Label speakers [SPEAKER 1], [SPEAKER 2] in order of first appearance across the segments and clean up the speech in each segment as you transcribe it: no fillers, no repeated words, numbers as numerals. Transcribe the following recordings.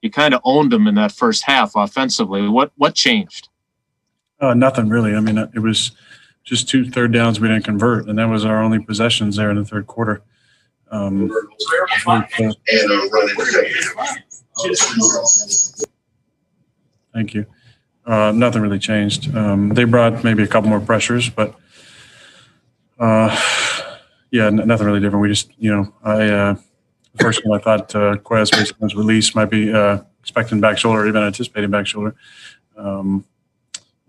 [SPEAKER 1] You kind of owned them in that first half offensively. What changed?
[SPEAKER 2] Nothing really. I mean, it was just 2 third downs we didn't convert, and that was our only possessions there in the third quarter. Thank you. Nothing really changed. They brought maybe a couple more pressures, but nothing really different. We just, first one I thought Quez, based on his release, might be expecting back shoulder or even anticipating back shoulder. And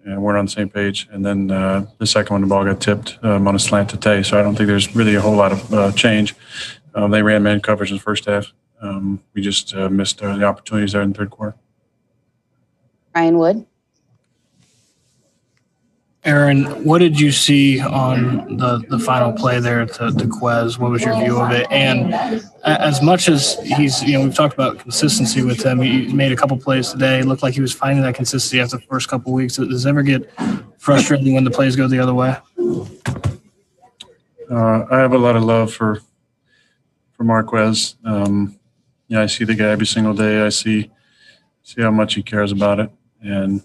[SPEAKER 2] we're on the same page. And then the second one, the ball got tipped on a slant to Tay. So I don't think there's really a whole lot of change. They ran man coverage in the first half. We just missed the opportunities there in the third quarter.
[SPEAKER 3] Ryan Wood.
[SPEAKER 4] Aaron, what did you see on the final play there to Quez? What was your view of it? And as much as he's, we've talked about consistency with him. He made a couple plays today. It looked like he was finding that consistency after the first couple of weeks. Does it ever get frustrating when the plays go the other way?
[SPEAKER 2] I have a lot of love for Marquez. I see the guy every single day. I see how much he cares about it, and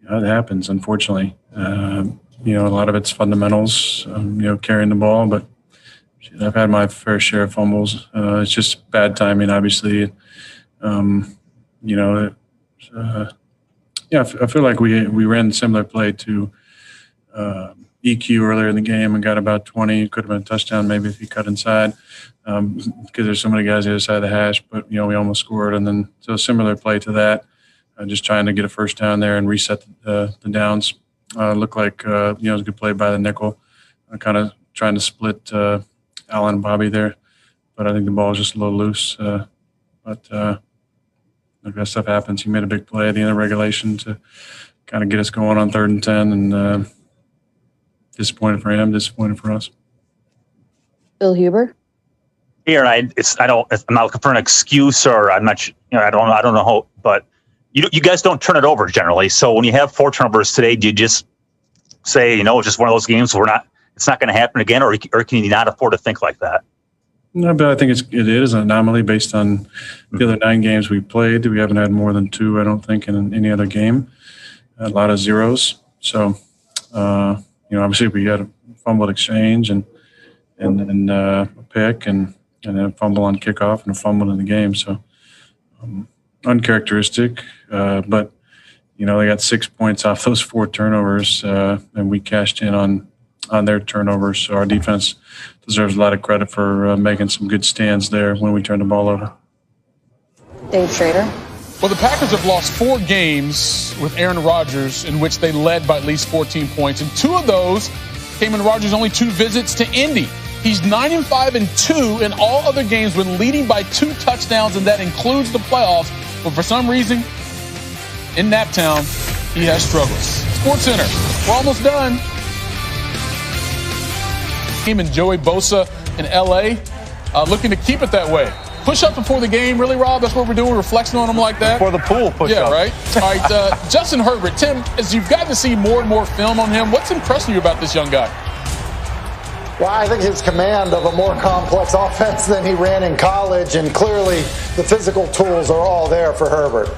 [SPEAKER 2] it happens, unfortunately. A lot of it's fundamentals, carrying the ball, but I've had my fair share of fumbles. It's just bad timing, obviously. I feel like we ran a similar play to EQ earlier in the game and got about 20. Could have been a touchdown maybe if he cut inside, because there's so many guys the other side of the hash, but, we almost scored. And then so a similar play to that. Just trying to get a first down there and reset the downs. Looked like, it was a good play by the nickel. Kind of trying to split Allen and Bobby there. But I think the ball was just a little loose. But that stuff happens. He made a big play at the end of regulation to kind of get us going on 3rd and 10. And disappointed for him, disappointed for us.
[SPEAKER 3] Bill Huber.
[SPEAKER 5] Here, I'm not looking for an excuse, or I'm not. I don't know how, but. You guys don't turn it over generally. So when you have 4 turnovers today, do you just say, it's just one of those games it's not going to happen again, or can you not afford to think like that?
[SPEAKER 2] No, but I think it is an anomaly based on the other 9 games we played. We haven't had more than 2, I don't think, in any other game. A lot of zeros. So, obviously we had a fumbled exchange and a pick and a fumble on kickoff and a fumble in the game. So, uncharacteristic, but they got 6 points off those 4 turnovers, and we cashed in on their turnovers. So our defense deserves a lot of credit for making some good stands there when we turned the ball over.
[SPEAKER 3] Dave Schrader.
[SPEAKER 6] Well, the Packers have lost 4 games with Aaron Rodgers in which they led by at least 14 points, and 2 of those came in Rodgers' only 2 visits to Indy. He's 9-5-2 in all other games when leading by 2 touchdowns, and that includes the playoffs. But for some reason, in Naptown, he has struggles. Sports Center, we're almost done. Him and Joey Bosa in L.A. Looking to keep it that way. Push-up before the game, really, Rob? That's what we're doing, reflecting on him like that?
[SPEAKER 7] For the pool push-up.
[SPEAKER 6] Yeah, right? All right, Justin Herbert. Tim, as you've gotten to see more and more film on him, what's impressing you about this young guy?
[SPEAKER 8] Well, I think his command of a more complex offense than he ran in college, and clearly the physical tools are all there for Herbert.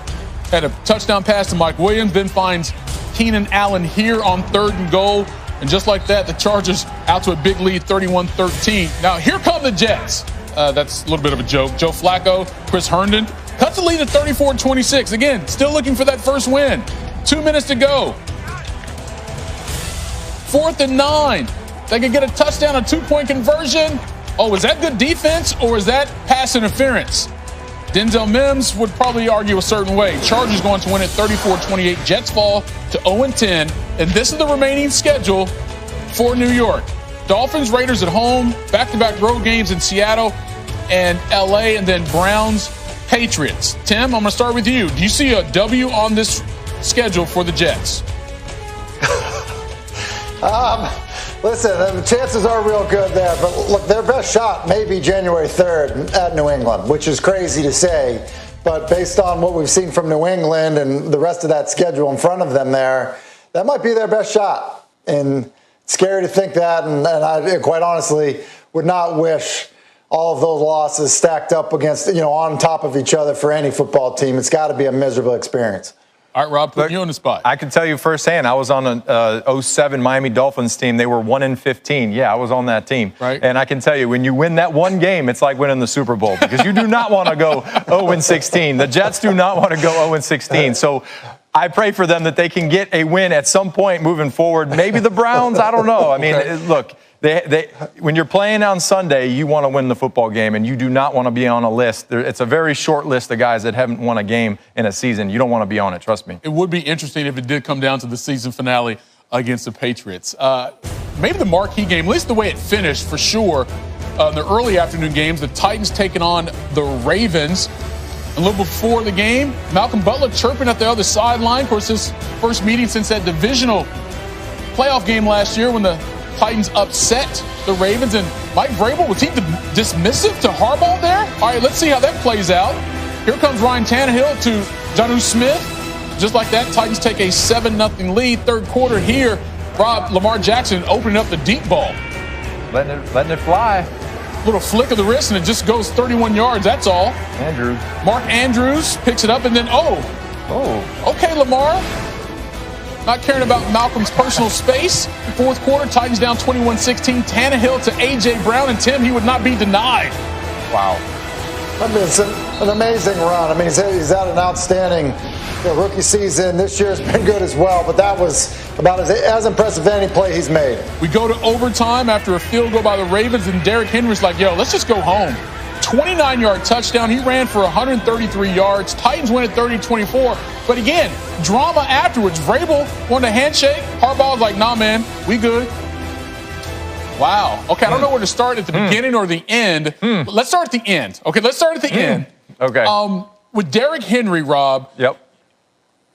[SPEAKER 6] Had a touchdown pass to Mike Williams, then finds Keenan Allen here on 3rd and goal. And just like that, the Chargers out to a big lead, 31-13. Now, here come the Jets. That's a little bit of a joke. Joe Flacco, Chris Herndon, cuts the lead at 34-26. Again, still looking for that first win. 2 minutes to go. 4th and 9. They could get a touchdown, a 2-point conversion. Oh, is that good defense or is that pass interference? Denzel Mims would probably argue a certain way. Chargers going to win at 34-28. Jets fall to 0-10. And this is the remaining schedule for New York. Dolphins, Raiders at home, back-to-back road games in Seattle and L.A., and then Browns, Patriots. Tim, I'm going to start with you. Do you see a W on this schedule for the Jets?
[SPEAKER 8] Listen, the chances are real good there. But look, their best shot may be January 3rd at New England, which is crazy to say. But based on what we've seen from New England and the rest of that schedule in front of them there, that might be their best shot. And it's scary to think that. And I quite honestly would not wish all of those losses stacked up against, on top of each other for any football team. It's got to be a miserable experience.
[SPEAKER 6] All right, Rob, put you on the spot.
[SPEAKER 7] I can tell you firsthand, I was on a 07 Miami Dolphins team. They were 1-15. Yeah, I was on that team.
[SPEAKER 6] Right.
[SPEAKER 7] And I can tell you, when you win that one game, it's like winning the Super Bowl because you do not want to go 0-16. The Jets do not want to go 0-16. So I pray for them that they can get a win at some point moving forward. Maybe the Browns, I don't know. I mean, look. When you're playing on Sunday, you want to win the football game, and you do not want to be on a list. It's a very short list of guys that haven't won a game in a season. You don't want to be on it, trust me.
[SPEAKER 6] It would be interesting if it did come down to the season finale against the Patriots. Maybe the marquee game, at least the way it finished for sure, the early afternoon games, the Titans taking on the Ravens. A little before the game, Malcolm Butler chirping at the other sideline. Of course, his first meeting since that divisional playoff game last year when the Titans upset the Ravens, and Mike Vrabel, was he dismissive to Harbaugh there? All right, let's see how that plays out. Here comes Ryan Tannehill to Jonnu Smith. Just like that, Titans take a 7-0 lead. Third quarter here, Lamar Jackson opening up the deep ball.
[SPEAKER 7] Letting it fly.
[SPEAKER 6] Little flick of the wrist, and it just goes 31 yards, that's all.
[SPEAKER 7] Andrews.
[SPEAKER 6] Mark Andrews picks it up, and then, okay, Lamar. Not caring about Malcolm's personal space. Fourth quarter, Titans down 21-16. Tannehill to A.J. Brown, and Tim, he would not be denied.
[SPEAKER 7] Wow.
[SPEAKER 8] I mean, it's an amazing run. I mean, he's had an outstanding rookie season. This year's been good as well, but that was about as impressive as any play he's made.
[SPEAKER 6] We go to overtime after a field goal by the Ravens, and Derrick Henry's like, let's just go home. 29-yard touchdown. He ran for 133 yards. Titans win at 30-24. But again, drama afterwards. Vrabel wanted a handshake. Harbaugh's like, nah, man, we good. Wow. Okay, I don't know where to start at the beginning or the end. But let's start at the end. Okay, let's start at the end.
[SPEAKER 7] Okay.
[SPEAKER 6] With Derrick Henry, Rob.
[SPEAKER 7] Yep.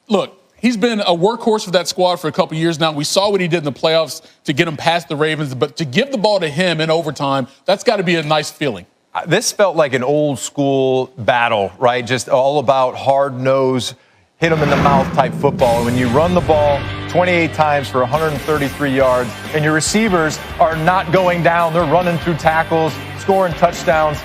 [SPEAKER 6] Look, he's been a workhorse for that squad for a couple years now. We saw what he did in the playoffs to get him past the Ravens. But to give the ball to him in overtime, that's got to be a nice feeling.
[SPEAKER 7] This felt like an old school battle, right? Just all about hard nose, hit them in the mouth type football. And when you run the ball 28 times for 133 yards and your receivers are not going down, they're running through tackles, scoring touchdowns.